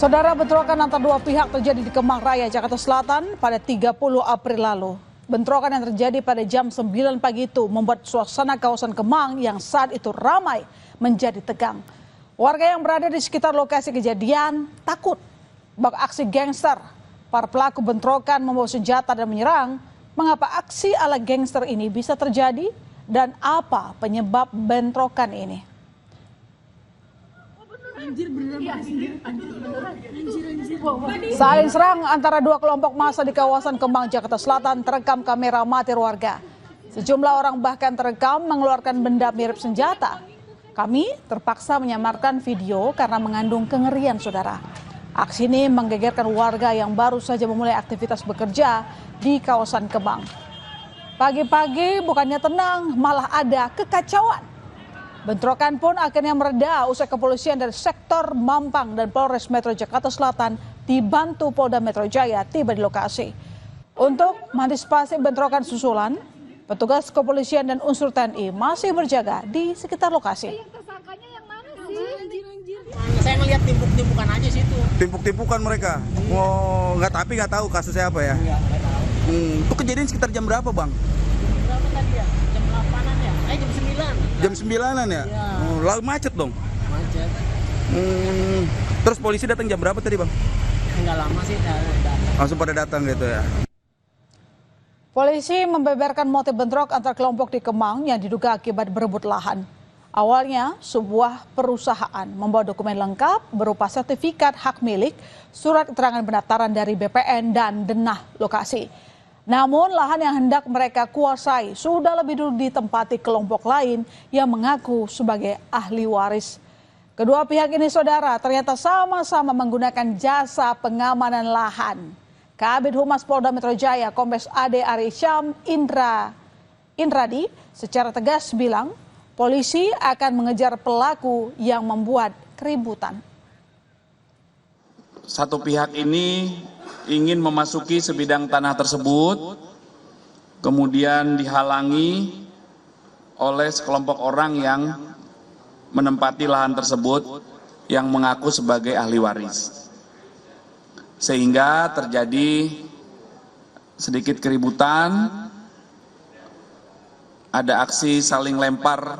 Saudara, bentrokan antara dua pihak terjadi di Kemang Raya, Jakarta Selatan pada 30 April lalu. Bentrokan yang terjadi pada jam 9 pagi itu membuat suasana kawasan Kemang yang saat itu ramai menjadi tegang. Warga yang berada di sekitar lokasi kejadian takut bahwa aksi gangster. Para pelaku bentrokan membawa senjata dan menyerang. Mengapa aksi ala gangster ini bisa terjadi dan apa penyebab bentrokan ini? Saling serang antara dua kelompok massa di kawasan Kemang, Jakarta Selatan terekam kamera amatir warga. Sejumlah orang bahkan terekam mengeluarkan benda mirip senjata. Kami terpaksa menyamarkan video karena mengandung kengerian, saudara. Aksi ini menggegerkan warga yang baru saja memulai aktivitas bekerja di kawasan Kemang. Pagi-pagi bukannya tenang, malah ada kekacauan. Bentrokan pun akhirnya mereda usai kepolisian dari sektor Mampang dan Polres Metro Jakarta Selatan dibantu Polda Metro Jaya tiba di lokasi. Untuk mengantisipasi bentrokan susulan, petugas kepolisian dan unsur TNI masih berjaga di sekitar lokasi. Saya ngeliat timpuk-timpukan aja situ. Timpuk-timpukan mereka? Oh, nggak tahu kasusnya apa ya? Itu kejadian sekitar jam berapa, Bang? Berapa tadi ya? Jam 8-an ya? Jam 9. Jam 9-an ya? Iya. Oh, lalu macet dong? Macet. Terus polisi datang jam berapa tadi, Bang? Enggak lama sih datang. Langsung pada datang gitu ya? Polisi membeberkan motif bentrok antar kelompok di Kemang yang diduga akibat berebut lahan. Awalnya, sebuah perusahaan membawa dokumen lengkap berupa sertifikat hak milik, surat keterangan pendaftaran dari BPN dan denah lokasi. Namun lahan yang hendak mereka kuasai sudah lebih dulu ditempati kelompok lain yang mengaku sebagai ahli waris. Kedua pihak ini, saudara, ternyata sama-sama menggunakan jasa pengamanan lahan. Kabid Humas Polda Metro Jaya, Kombes AD Ari Syam Indradi secara tegas bilang, polisi akan mengejar pelaku yang membuat keributan. Satu pihak ini ingin memasuki sebidang tanah tersebut, kemudian dihalangi oleh sekelompok orang yang menempati lahan tersebut yang mengaku sebagai ahli waris. Sehingga terjadi sedikit keributan, ada aksi saling lempar,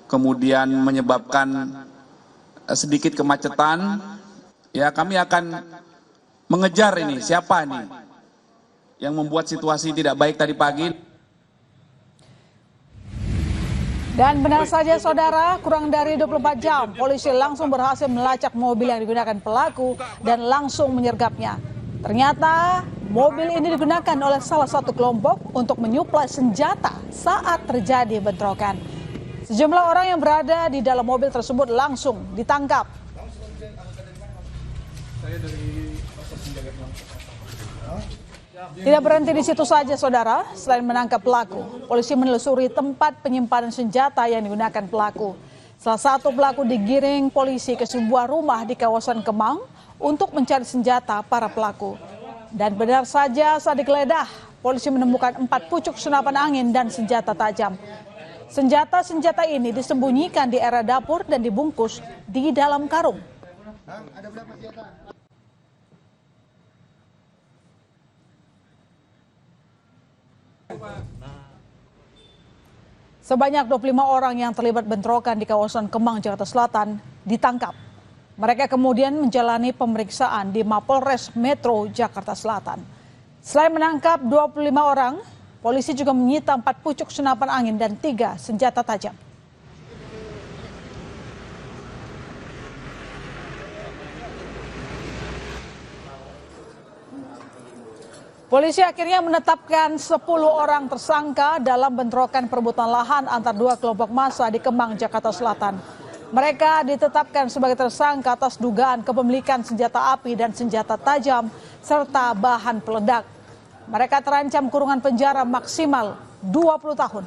kemudian menyebabkan sedikit kemacetan. Ya, kami akan mengejar ini, siapa nih yang membuat situasi tidak baik tadi pagi. Dan benar saja, saudara, kurang dari 24 jam, polisi langsung berhasil melacak mobil yang digunakan pelaku dan langsung menyergapnya. Ternyata mobil ini digunakan oleh salah satu kelompok untuk menyuplai senjata saat terjadi bentrokan. Sejumlah orang yang berada di dalam mobil tersebut langsung ditangkap. Tidak berhenti di situ saja, saudara. Selain menangkap pelaku, polisi menelusuri tempat penyimpanan senjata yang digunakan pelaku. Salah satu pelaku digiring polisi ke sebuah rumah di kawasan Kemang untuk mencari senjata para pelaku. Dan benar saja saat digeledah, polisi menemukan 4 pucuk senapan angin dan senjata tajam. Senjata-senjata ini disembunyikan di area dapur dan dibungkus di dalam karung. Ada berapa senjata? Sebanyak 25 orang yang terlibat bentrokan di kawasan Kemang, Jakarta Selatan ditangkap. Mereka kemudian menjalani pemeriksaan di Mapolres Metro Jakarta Selatan. Selain menangkap 25 orang, polisi juga menyita 4 pucuk senapan angin dan 3 senjata tajam. Polisi akhirnya menetapkan 10 orang tersangka dalam bentrokan perebutan lahan antar dua kelompok massa di Kemang, Jakarta Selatan. Mereka ditetapkan sebagai tersangka atas dugaan kepemilikan senjata api dan senjata tajam serta bahan peledak. Mereka terancam kurungan penjara maksimal 20 tahun.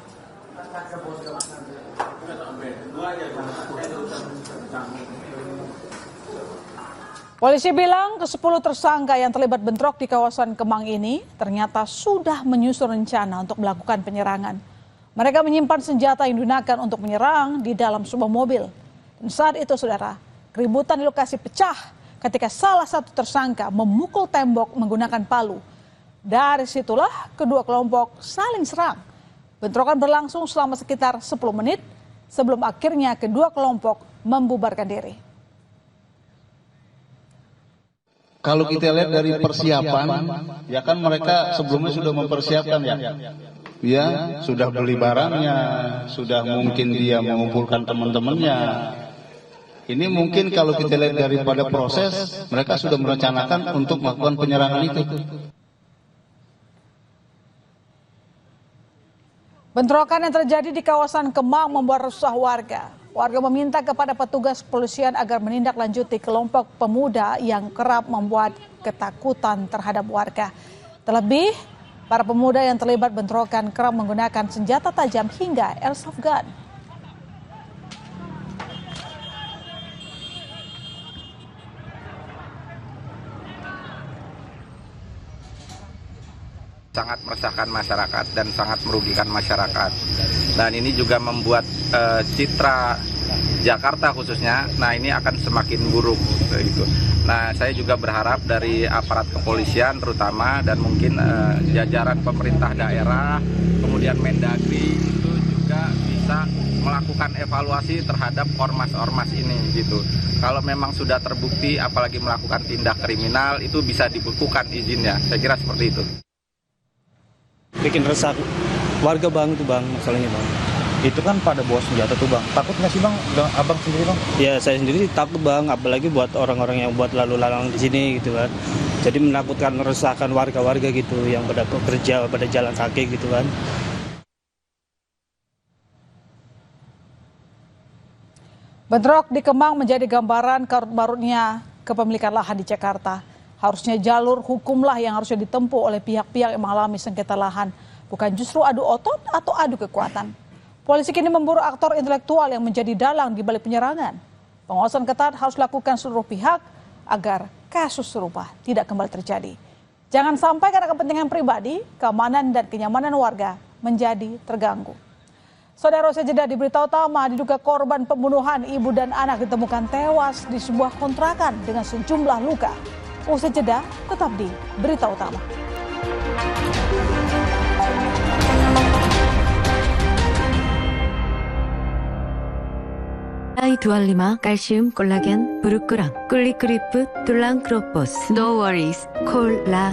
Polisi bilang ke-10 tersangka yang terlibat bentrok di kawasan Kemang ini ternyata sudah menyusun rencana untuk melakukan penyerangan. Mereka menyimpan senjata yang digunakan untuk menyerang di dalam sebuah mobil. Dan saat itu, saudara, keributan di lokasi pecah ketika salah satu tersangka memukul tembok menggunakan palu. Dari situlah kedua kelompok saling serang. Bentrokan berlangsung selama sekitar 10 menit sebelum akhirnya kedua kelompok membubarkan diri. Kalau kita lihat dari persiapan, ya kan mereka sebelumnya sudah mempersiapkan ya. Ya, sudah beli barangnya, sudah mungkin dia mengumpulkan teman-temannya. Ini mungkin kalau kita lihat daripada proses, mereka sudah merencanakan untuk melakukan penyerangan itu. Bentrokan yang terjadi di kawasan Kemang membuat resah warga. Warga meminta kepada petugas kepolisian agar menindaklanjuti kelompok pemuda yang kerap membuat ketakutan terhadap warga. Terlebih, para pemuda yang terlibat bentrokan kerap menggunakan senjata tajam hingga airsoft gun. Sangat meresahkan masyarakat dan sangat merugikan masyarakat. Dan ini juga membuat citra Jakarta khususnya, nah ini akan semakin buruk gitu. Nah, saya juga berharap dari aparat kepolisian terutama dan mungkin jajaran pemerintah daerah, kemudian Mendagri itu juga bisa melakukan evaluasi terhadap ormas-ormas ini gitu. Kalau memang sudah terbukti apalagi melakukan tindak kriminal itu bisa dibekukan izinnya. Saya kira seperti itu. Bikin resah warga bang itu bang, masalahnya bang. Itu kan pada bawa senjata tuh bang. Takut nggak sih bang, abang sendiri bang? Ya saya sendiri takut bang, apalagi buat orang-orang yang buat lalu lalang di sini gitu kan. Jadi menakutkan, meresahkan warga-warga gitu yang pada bekerja pada jalan kaki gitu kan. Bentrok di Kemang menjadi gambaran karut-marutnya kepemilikan lahan di Jakarta. Harusnya jalur hukumlah yang harusnya ditempuh oleh pihak-pihak yang mengalami sengketa lahan, bukan justru adu otot atau adu kekuatan. Polisi kini memburu aktor intelektual yang menjadi dalang di balik penyerangan. Pengawasan ketat harus dilakukan seluruh pihak agar kasus serupa tidak kembali terjadi. Jangan sampai karena kepentingan pribadi, keamanan dan kenyamanan warga menjadi terganggu. Saudara, usai jeda di berita utama, diduga korban pembunuhan ibu dan anak ditemukan tewas di sebuah kontrakan dengan sejumlah luka. Usai jeda, tetap di berita utama. 아이두알리마 칼슘 콜라겐 브루크랑 꿀리크리프 툴랑크로포스 No worries 콜라